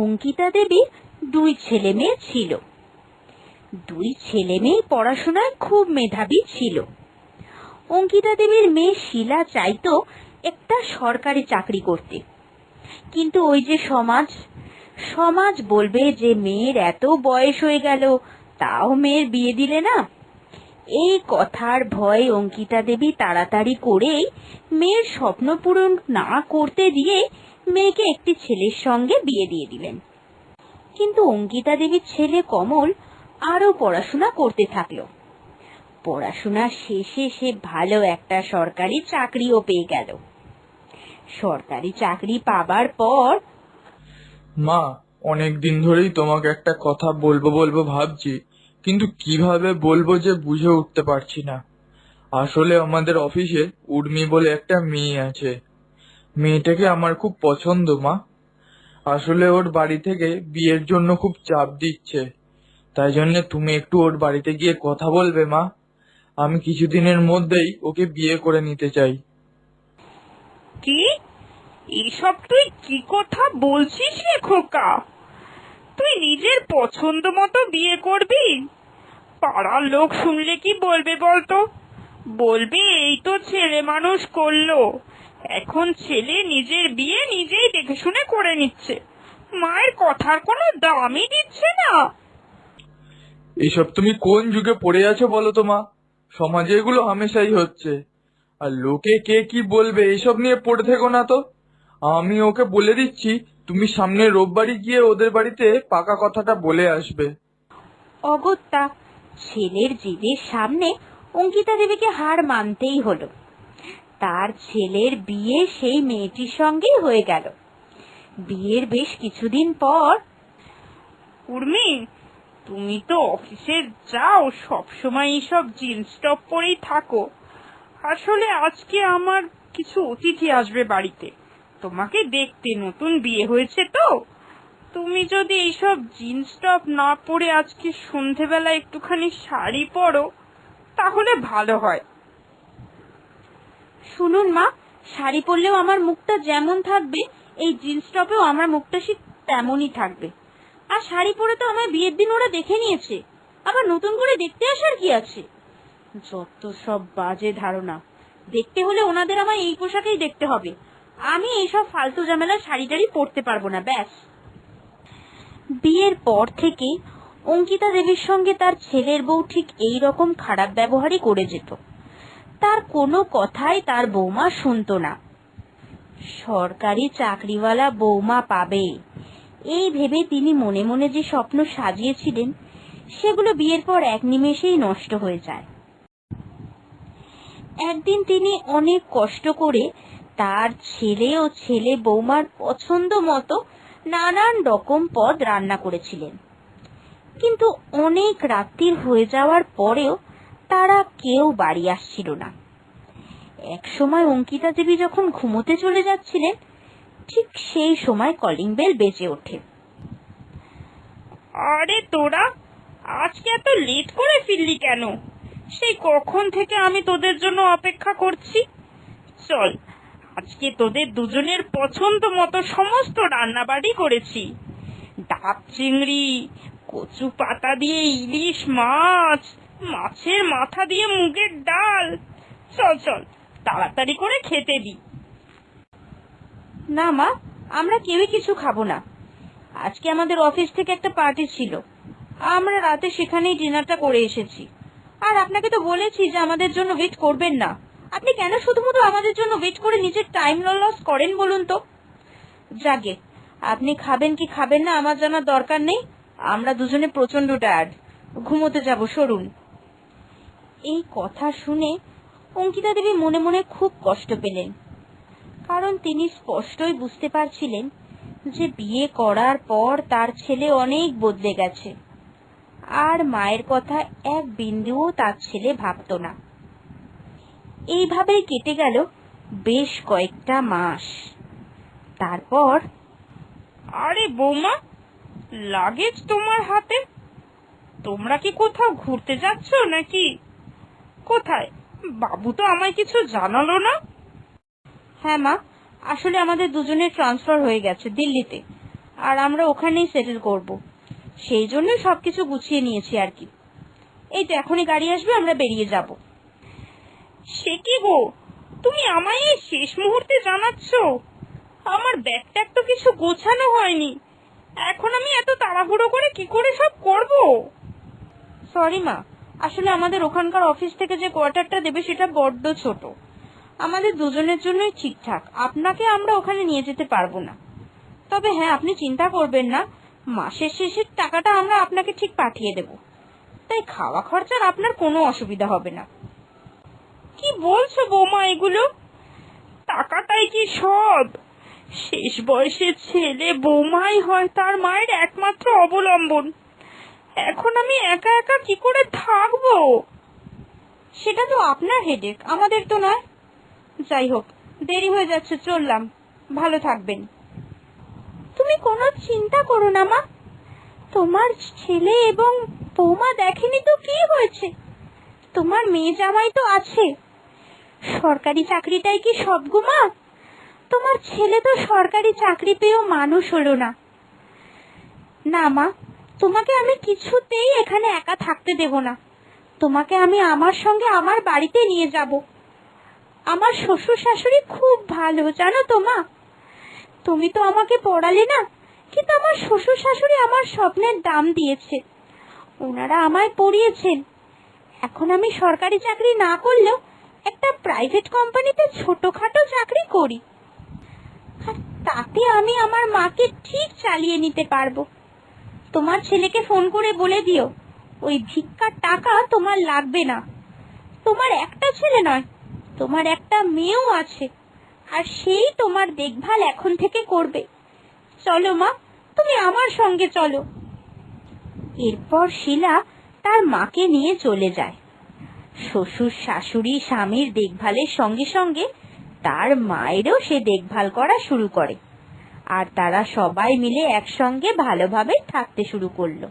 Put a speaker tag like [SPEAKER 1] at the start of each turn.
[SPEAKER 1] অঙ্কিতা দেবীর দুই ছেলে মেয়ে ছিল। দুই ছেলে মেয়ে পড়াশোনায় খুব মেধাবী ছিল। অঙ্কিতা দেবীর মেয়ে শিলা চাইতো একটা সরকারি চাকরি করতে, কিন্তু ওই যে সমাজ সমাজ বলবে যে মেয়ের এত বয়স হয়ে গেল, তাও মেয়ের বিয়ে দিলে না। এই কথার ভয়ে অঙ্কিতা দেবী তাড়াতাড়ি করেই মেয়ের স্বপ্ন পূরণ না করতে দিয়ে মেয়েকে একটি ছেলের সঙ্গে বিয়ে দিয়ে দিলেন। কিন্তু অঙ্কিতা দেবীর ছেলে কমল আরো পড়াশোনা করতে থাকলো। পড়াশোনা শেষে সে ভালো একটা সরকারি চাকরিও পেয়ে গেল। সরকারি চাকরি পাবার পর,
[SPEAKER 2] মা, অনেক দিন ধরেই তোমাকে একটা কথা বলবো বলবো ভাবছি, কিন্তু কিভাবে বলবো যে বুঝে উঠতে পারছি না। আসলে আমাদের অফিসে উর্মি বলে একটা মেয়ে আছে। মেয়েটাকে আমার খুব পছন্দ, মা। আসলে ওর বাড়ি থেকে বিয়ের জন্য খুব চাপ দিচ্ছে, তাই জন্য তুমি একটু ওর বাড়িতে গিয়ে কথা বলবে, মা। আমি কিছুদিনের মধ্যেই ওকে বিয়ে করে নিতে চাই।
[SPEAKER 3] কি? এসব তুই কি কথা বলছিস রে খোকা? তুই নিজের পছন্দ মতো বিয়ে করবি? পাড়ার লোক শুনলে কি বলবে বলতো? বলবে এই তো ছেলে মানুষ করলো, এখন ছেলে নিজের বিয়ে নিজেই দেখে শুনে করে নিচ্ছে, মায়ের কথার কোনো দামই দিচ্ছে না।
[SPEAKER 2] এসব তুমি কোন যুগে পড়ে আছো বলো তো, মা? সমাজে এগুলো হামেশাই হচ্ছে। আর লোকে কে কি বলবে এসব নিয়ে পড়ে থেকো না তো। আমি ওকে বলে দিচ্ছি, তুমি সামনের রোববারই গিয়ে ওদের বাড়িতে পাকা কথাটা বলে আসবে।
[SPEAKER 1] অগত্যা ছেলের জিদের সামনে অঙ্কিতা দেবীকে হার মানতেই হলো। তার ছেলের বিয়ে সেই মেয়েটির সঙ্গেই হয়ে গেল। বিয়ের বেশ কিছুদিন পর,
[SPEAKER 3] উর্মি, তুমি তো অফিসে যাও, সব সময় এইসব জিন্স টপ পরেই থাকো। আসলে আজকে আমার কিছু অতিথি আসবে বাড়িতে, তোমাকে দেখতে। নতুন বিয়ে হয়েছে তো, তুমি যদি এইসব জিন্স টপ না পরে আজকে সন্ধেবেলা একটুখানি শাড়ি পরো তাহলে ভালো হয়।
[SPEAKER 1] শুনুন মা, শাড়ি পরলেও আমার মুখটা যেমন থাকবে, এই জিন্স টপেও আমার মুখটা ঠিক তেমনই থাকবে। আর শাড়ি পরে তো আমার বিয়ের দিন ওরা দেখে নিয়েছে, আবার নতুন করে দেখতে আসার কি আছে? যত সব বাজে ধারণা। দেখতে হলে ওনাদের আমার এই পোশাকেই দেখতে হবে। আমি এইসব ফালতু ঝামেলা শাড়ি টাড়ি পরতে পারবো না, ব্যাস। বিয়ের পর থেকে অঙ্কিতা দেবীর সঙ্গে তার ছেলের বউ ঠিক এই রকম খারাপ ব্যবহারই করে যেত। তার কোনো কথাই তার বৌমা শুনতো না। সরকারি চাকরিওয়ালা বৌমা পাবে, এই ভেবে তিনি মনে মনে যে স্বপ্ন সাজিয়েছিলেন, সেগুলো বিয়ের পর এক নিমেষেই নষ্ট হয়ে যায়। একদিন তিনি অনেক কষ্ট করে তার ছেলে ও ছেলে বৌমার পছন্দ মতো নানান রকম পদ রান্না করেছিলেন, কিন্তু অনেক রাত্রির হয়ে যাওয়ার পরেও তারা কেউ বাড়ি আসছিল না। এক সময় অঙ্কিতা দেবী যখন ঘুমোতে চলে যাচ্ছিলেন, ঠিক সেই সময় কলিং বেল বেজে ওঠে।
[SPEAKER 3] আরে তোরা আজকে এত লেট করে ফিরলি কেন? সেই কখন থেকে আমি তোদের জন্য অপেক্ষা করছি। চল, আজকে তোদের দুজনের পছন্দ মতো সমস্ত রান্নাবাড়ি করেছি। ডাব চিংড়ি, কচু পাতা দিয়ে ইলিশ মাছ, মাছের মাথা দিয়ে মুগের ডাল। চল চল, তাড়াতাড়ি করে খেতে দি।
[SPEAKER 1] না মা, আমরা কেউই কিছু খাবো না। আজকে আমাদের অফিস থেকে একটা পার্টি ছিল, আমরা রাতে সেখানেই ডিনারটা করে এসেছি। আর আপনাকে তো বলেছি যে আমাদের জন্য ওয়েট করবেন না। আপনি কেন শুধুমাত্র আমাদের জন্য ওয়েট করে নিজের টাইম লস করেন বলুন তো? যাকে, আপনি খাবেন কি খাবেন না আমার জানার দরকার নেই। আমরা দুজনে প্রচন্ড টায়ার্ড, ঘুমোতে যাব, সরুন। এই কথা শুনে অঙ্কিতা দেবী মনে মনে খুব কষ্ট পেলেন, কারণ তিনি স্পষ্টই বুঝতে পারছিলেন যে বিয়ে করার পর তার ছেলে অনেক বদলে গেছে, আর মায়ের কথা এক বিন্দুও তার ছেলে ভাবত না। এইভাবেই কেটে গেল বেশ কয়েকটা মাস। তারপর,
[SPEAKER 3] আরে বৌমা, লাগেজ তোমার হাতে? তোমরা কি কোথাও ঘুরতে যাচ্ছ নাকি? কোথায়? বাবু তো আমায় কিছু জানালো না।
[SPEAKER 1] হ্যাঁ মা, আসলে আমাদের দুজনের ট্রান্সফার হয়ে গেছে দিল্লিতে। আর আমরা ওখানেই সেটেল করব। সেই জন্য সবকিছু গুছিয়ে নিয়েছি আর কি। এই তো এখনই গাড়ি আসবে, আমরা বেরিয়ে যাব।
[SPEAKER 3] সে কি গো, তুমি আমায় এই শেষ মুহূর্তে জানাচ্ছ? আমার ব্যাগ ট্যাগ তো কিছু গোছানো হয়নি। এখন আমি এত তাড়াহুড়ো করে কি করে সব করব?
[SPEAKER 1] সরি মা, আসলে আমাদের ওখানকার অফিস থেকে যে কোয়ার্টারটা দেবে সেটা বড্ড ছোট। আমাদের দুজনের জন্যই ঠিকঠাক, আপনাকে আমরা ওখানে নিয়ে যেতে পারবো না। তবে হ্যাঁ, আপনি চিন্তা করবেন না, মাসের শেষের টাকাটা আমরা আপনাকে ঠিক পাঠিয়ে দেব। তাই খাওয়া খরচার আপনার কোনো অসুবিধা হবে না।
[SPEAKER 3] কি বলছো বৌমা এগুলো? টাকাটাই কি সব? শেষ বয়সের ছেলে বৌমাই হয় তার মায়ের একমাত্র অবলম্বন। এখন আমি একা একা কি করে থাকবো?
[SPEAKER 1] সেটা তো আপনার হেডেক, আমাদের তো নয়। যাই হোক, দেরি হয়ে যাচ্ছে, চললাম। ভালো থাকবেন। তুমি কোনো চিন্তা করো না মা, তোমার ছেলে এবং বৌমা দেখেনি তো কি হয়েছে। তোমার মেয়ে জামাই তো আছে। সরকারি চাকরিটাই কি সব গো মা? তোমার ছেলে তো সরকারি চাকরি পেয়েও মানুষ হলো না। না মা, তোমাকে আমি কিছুতেই এখানে একা থাকতে দেব না। তোমাকে আমি আমার সঙ্গে আমার বাড়িতে নিয়ে যাব। আমার শ্বশুর শাশুড়ি খুব ভালো, জানো তো মা। তুমি তো আমাকে পড়ালে না, কিন্তু আমার শ্বশুর শাশুড়ি আমার স্বপ্নের দাম দিয়েছে। ওনারা আমায় পড়িয়েছেন। এখন আমি সরকারি চাকরি না করলেও একটা প্রাইভেট কোম্পানিতে ছোটখাটো চাকরি করি, আর তাতে আমি আমার মাকে ঠিক চালিয়ে নিতে পারবো। তোমার ছেলেকে ফোন করে বলে দিও, ওই ভিক্ষার টাকা তোমার লাগবে না। তোমার একটা ছেলে নয়, তোমার একটা মেয়েও আছে, আর সেই তোমার দেখভাল এখন থেকে করবে। চলো মা, তুমি আমার সঙ্গে চলো। এরপর শিলা তার মাকে নিয়ে চলে যায়। শ্বশুর শাশুড়ি স্বামীর দেখভালের সঙ্গে সঙ্গে তার মায়েরও সে দেখভাল করা শুরু করে, আর তারা সবাই মিলে একসঙ্গে ভালোভাবে থাকতে শুরু করলো।